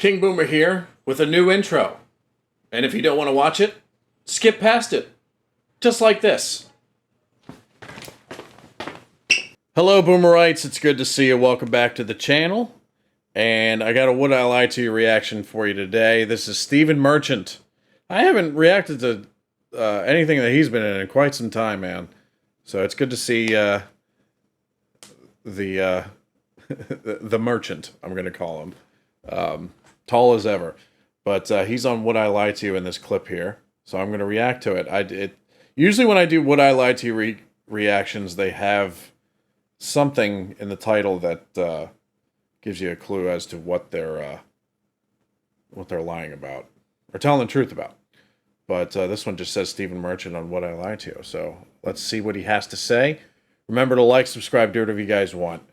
King Boomer here with a new intro. And if you don't want to watch it, skip past it. Just like this. Hello, Boomerites. It's good to see you. Welcome back to the channel. And I got a Would I Lie to You reaction for you today. This is Stephen Merchant. I haven't reacted to anything that he's been in quite some time, man. So it's good to see the merchant, I'm going to call him. Tall as ever. But he's on Would I Lie to You in this clip here. So I'm going to react to it. Usually when I do Would I Lie to You reactions, they have something in the title that gives you a clue as to what they're lying about. Or telling the truth about. But this one just says Stephen Merchant on Would I Lie to You. So let's see what he has to say. Remember to like, subscribe, do whatever you guys want.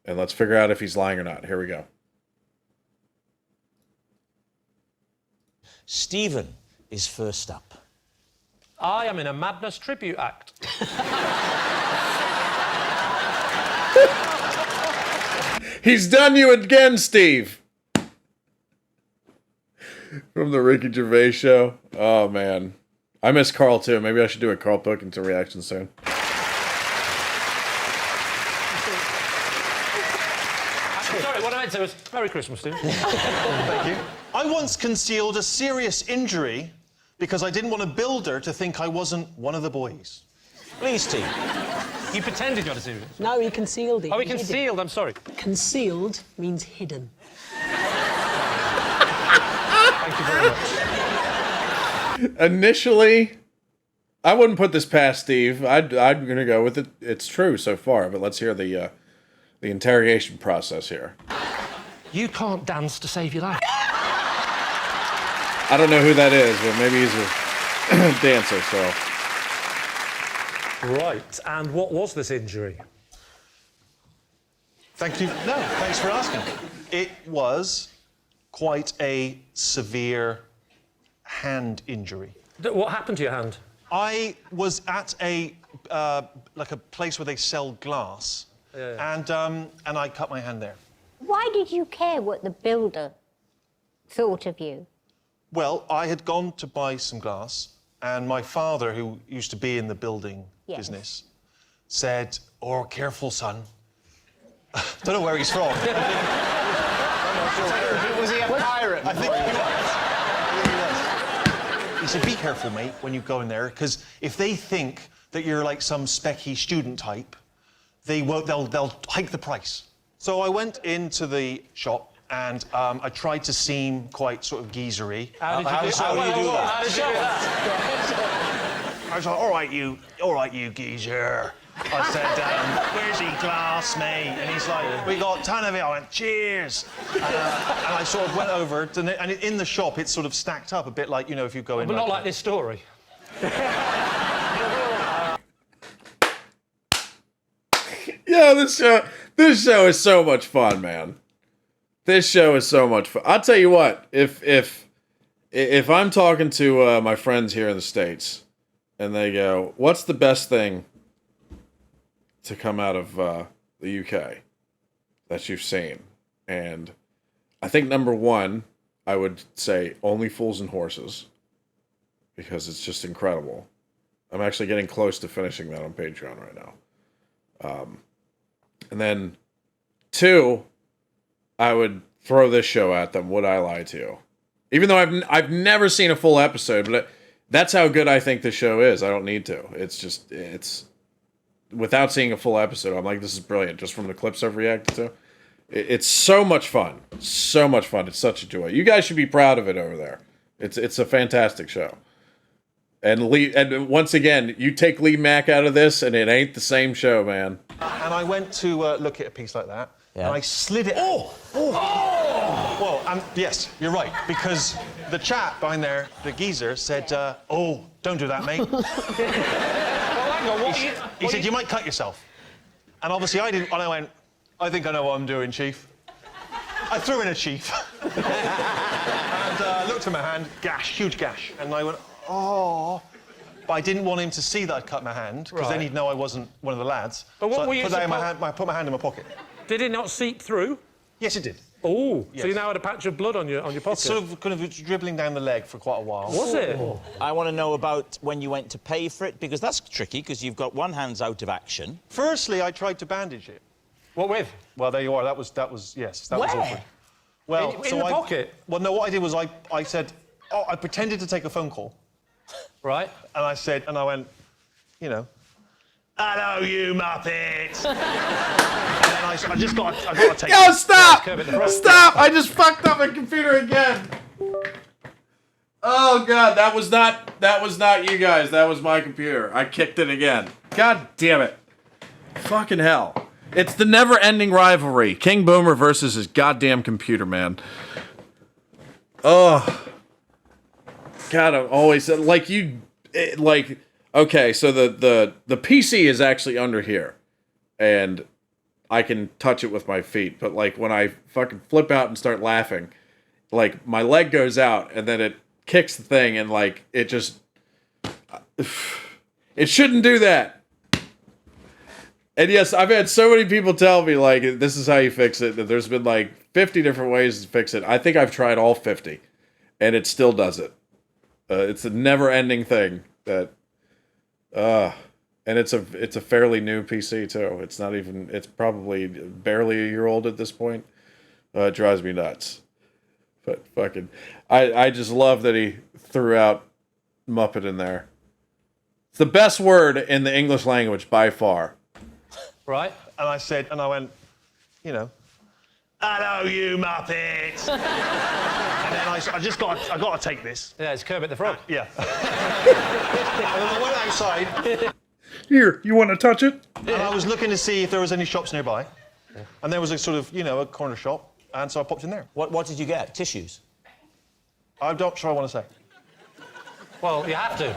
And let's figure out if he's lying or not. Here we go. Stephen is first up. I am in a Madness tribute act. He's done you again, Steve! From the Ricky Gervais show. Oh, man. I miss Carl, too. Maybe I should do a Carl Pilkington reaction soon. Sorry, what I meant to say was Merry Christmas, Steve. Thank you. I once concealed a serious injury because I didn't want a builder to think I wasn't one of the boys. Please, T. You pretended you had a serious. No, he concealed it. Oh, he hid it. concealed, I'm sorry. Concealed means hidden. Thank you very much. Initially, I wouldn't put this past Steve. I'm going to go with it. It's true so far, but let's hear the interrogation process here. You can't dance to save your life. I don't know who that is, but maybe he's a dancer, so... Right, and what was this injury? Thank you. No, thanks for asking. It was quite a severe hand injury. What happened to your hand? I was at a like a place where they sell glass, and I cut my hand there. Why did you care what the builder thought of you? Well, I had gone to buy some glass, and my father, who used to be in the building business, said, "Oh, careful, son." Don't know where he's from. Was he a pirate? I think he was. He said, "Be careful, mate, when you go in there, because if they think that you're like some specky student type, they'll hike the price." So I went into the shop and I tried to seem quite sort of geezery. How did you do that? How did you do that? I was like, all right, you geezer. I said, where's your glass, mate? And he's like, we got a ton of it. I went, cheers. And I sort of went over, and in the shop, it's sort of stacked up a bit like, you know, if you go in. But not like this story. Yo, this show is so much fun, man. This show is so much fun. I'll tell you what, if I'm talking to my friends here in the States, and they go, what's the best thing to come out of the UK that you've seen? And I think number one, I would say Only Fools and Horses, because it's just incredible. I'm actually getting close to finishing that on Patreon right now. And then two, I would throw this show at them, Would I Lie to You? Even though I've never seen a full episode, but that's how good I think the show is. I don't need to. It's without seeing a full episode, I'm like, this is brilliant, just from the clips I've reacted to. It's so much fun. So much fun. It's such a joy. You guys should be proud of it over there. It's a fantastic show. And once again, you take Lee Mack out of this, and it ain't the same show, man. And I went to look at a piece like that, and I slid it. Oh! Well, yes, you're right, because the chap behind there, the geezer, said, "Oh, don't do that, mate." Well, hang on, He said, "You might cut yourself." And obviously I didn't, and I went, "I think I know what I'm doing, Chief." I threw in a chief. And looked at my hand, gash, huge gash. And I went, "Oh." But I didn't want him to see that I'd cut my hand, because then he'd know I wasn't one of the lads. But what so were I you put my hand in my pocket. Did it not seep through? Yes, it did. Oh, Yes. so you now had a patch of blood on your pocket? It's sort of kind of dribbling down the leg for quite a while. Was it? I want to know about when you went to pay for it, because that's tricky, because you've got one hand's out of action. Firstly, I tried to bandage it. What with? Well, there you are. That was yes. That was Where? awkward. Well, In the pocket? Well, no. What I did was I said, I pretended to take a phone call, Right. and I went, you know, hello, you muppet. And then I got to take. Yo, stop! Kermit the Frog. Stop! I just fucked up my computer again. Oh god, that was not you guys. That was my computer. I kicked it again. God damn it. Fucking hell. It's the never-ending rivalry. King Boomer versus his goddamn computer, man. Oh. God, I'm always okay, so the PC is actually under here. And I can touch it with my feet, but like when I fucking flip out and start laughing, like my leg goes out and then it kicks the thing and like it just it shouldn't do that. And yes, I've had so many people tell me like this is how you fix it. That there's been like 50 different ways to fix it. I think I've tried all 50 and it still does it. It's a never-ending thing that and it's a fairly new PC too. It's probably barely a year old at this point. It drives me nuts. But fucking, I just love that he threw out Muppet in there. It's the best word in the English language by far. Right. And I went, you know, hello, you muppet. And then I got to take this. Yeah, it's Kermit the Frog. Yeah. And then I went outside. Here, you want to touch it? And I was looking to see if there was any shops nearby. And there was a sort of, a corner shop. And so I popped in there. What did you get? Tissues? I'm not sure I want to say. Well, you have to.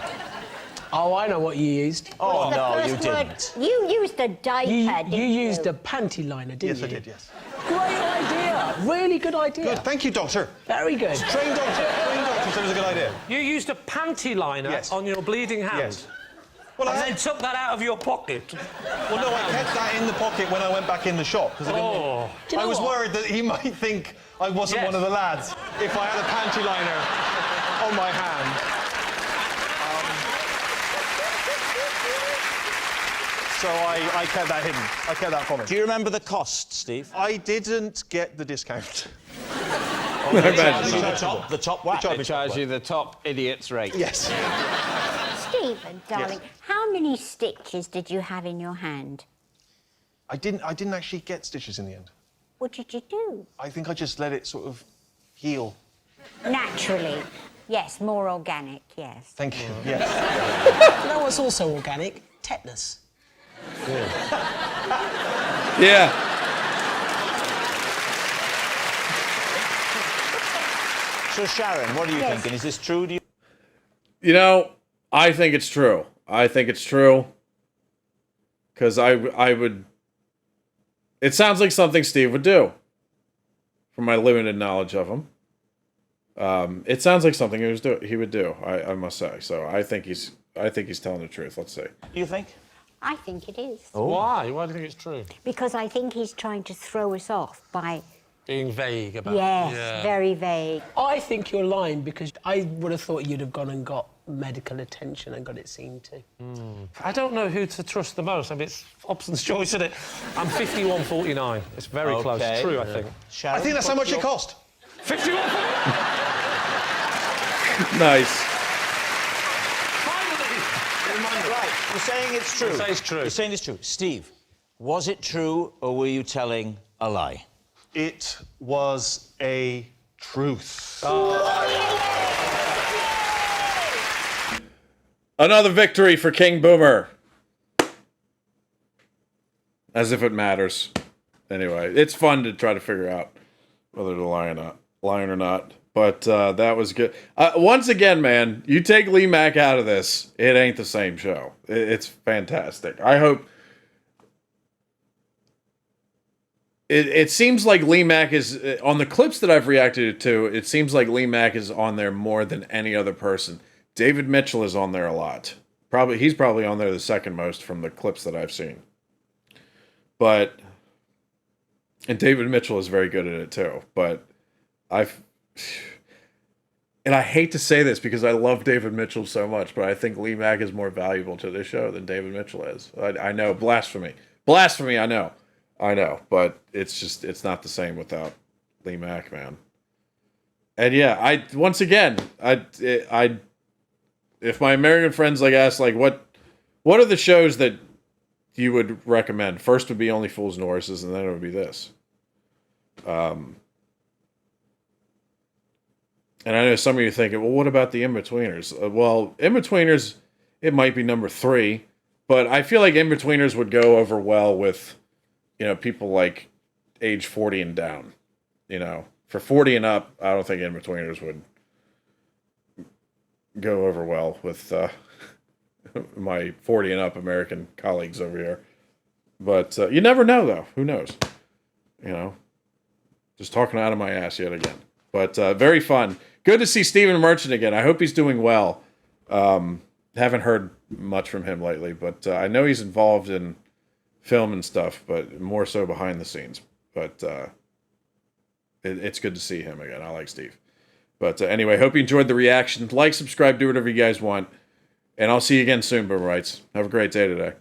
Oh, I know what you used. Oh, The no, you first word- didn't. You used a diaper, You didn't used a panty liner, didn't Yes, you? I did, yes. Great idea. Really good idea. Good, thank you, doctor. Very good. Trained doctor said it was a good idea. You used a panty liner Yes. on your bleeding hand. Yes. Well, And then took that out of your pocket. well, no, I kept that in the pocket when I went back in the shop. 'Cause I didn't Oh. Do you I know was what? worried that he might think I wasn't Yes. one of the lads if I had a panty liner on my hand. So I kept that hidden. I kept that from him. Do you remember the cost, Steve? I didn't get the discount. The top whack. They Charge you the top idiot's rate. Yes. Stephen, darling, how many stitches did you have in your hand? I didn't actually get stitches in the end. What did you do? I think I just let it sort of heal. Naturally. Yes, more organic, yes. Thank you. Yes. You know what's also organic? Tetanus. Yeah. So, Sharon, what are you Yes. thinking? Is this true? Do you... You know, I think it's true. I think it's true. Because I would... It sounds like something Steve would do. From my limited knowledge of him. It sounds like something he would do, I must say. So I think he's telling the truth. Let's see. You think? I think it is. Why? Why do you think it's true? Because I think he's trying to throw us off by, Being vague about yes, it. Yeah. very vague. I think you're lying because I would have thought you'd have gone and got medical attention and got it seen to. I don't know who to trust the most. I mean, it's Hobson's choice, isn't it? I'm 51-49. It's very close. Okay. True, I think. Sharon, I think that's how what's much it your- cost. 51-49! Nice. Right, you're saying it's true. I say it's true. You're saying it's true. Steve, was it true or were you telling a lie? It was a truth. Another victory for King Boomer. As if it matters. Anyway, it's fun to try to figure out whether to lie or not. But that was good. Once again, man, you take Lee Mack out of this, it ain't the same show. It's fantastic. I hope... It seems like Lee Mack is... On the clips that I've reacted to, it seems like Lee Mack is on there more than any other person. David Mitchell is on there a lot. He's probably on there the second most from the clips that I've seen. But And David Mitchell is very good at it too. But and I hate to say this because I love David Mitchell so much, but I think Lee Mack is more valuable to this show than David Mitchell is. I know, blasphemy. Blasphemy, I know. But it's not the same without Lee Mack, man. And yeah, once again, if my American friends ask what are the shows that you would recommend? First would be Only Fools and Horses, and then it would be this. And I know some of you are thinking, well, what about the In-Betweeners? Well, In-Betweeners, it might be number 3, but I feel like In-Betweeners would go over well with, people like age 40 and down. For 40 and up, I don't think In-Betweeners would go over well with my 40 and up American colleagues over here. But you never know, though. Who knows? Just talking out of my ass yet again. But very fun. Good to see Stephen Merchant again. I hope he's doing well. Haven't heard much from him lately, but I know he's involved in film and stuff, but more so behind the scenes. But it's good to see him again. I like Steve. But anyway, hope you enjoyed the reaction. Like, subscribe, do whatever you guys want. And I'll see you again soon, Boomer Rights. Have a great day today.